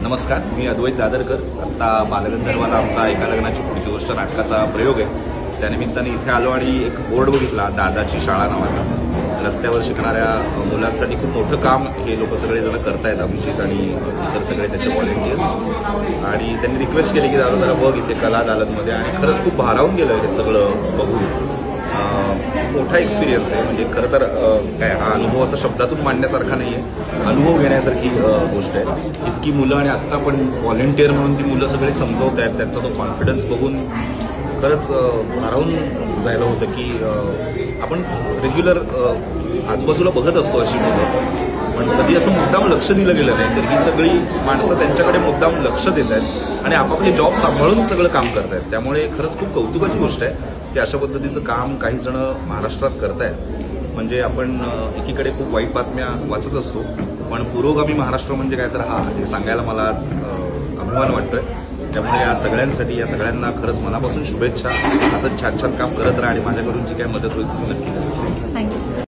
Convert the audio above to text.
नमस्कार, मी अद्वैत दादरकर. आत्ता बालगंधर्वाला आमचा एका लग्नाची पुढची गोष्ट नाटकाचा प्रयोग आहे. त्यानिमित्ताने इथे आलो आणि एक बोर्ड बघितला, दादाची शाळा नावाचा. रस्त्यावर शिकणाऱ्या मुलांसाठी खूप मोठं काम हे लोक सगळेजण करतायत, अभिजित आणि इतर सगळे त्याचे व्हॉलेंटियर्स. आणि त्यांनी रिक्वेस्ट केली की दादा जरा बघ इथे कला अदालतमध्ये. आणि खरंच खूप भारावून गेलं हे सगळं बघून. मोठा एक्सपिरियन्स आहे. म्हणजे खरं तर काय हा अनुभव असा शब्दातून मांडण्यासारखा नाही आहे, अनुभव घेण्यासारखी गोष्ट आहे. इतकी मुलं आणि आत्ता पण व्हॉलेंटियर म्हणून ती मुलं सगळे समजवत आहेत. त्यांचा तो कॉन्फिडन्स बघून खरंच भारावून जायला होतं की आपण रेग्युलर आजूबाजूला बघत असतो अशी मुलं, पण कधी असं मुद्दाम लक्ष दिलं गेलं नाही. तर ही सगळी माणसं त्यांच्याकडे मुद्दाम लक्ष देत आहेत आणि आपापले जॉब सांभाळून सगळं काम करत आहेत. त्यामुळे खरंच खूप कौतुकाची गोष्ट आहे की अशा पद्धतीचं काम काही जण महाराष्ट्रात करतायत. म्हणजे आपण एकीकडे खूप वाईट बातम्या वाचत असतो, पण पुरोगामी महाराष्ट्र म्हणजे काय तर हा हे सांगायला मला आज अभिमान वाटतोय. त्यामुळे या सगळ्यांसाठी, या सगळ्यांना खरंच मनापासून शुभेच्छा. असं छान छान काम करत राहा आणि माझ्याकडून जी काय मदत होईल ती नक्की करा. थँक्यू.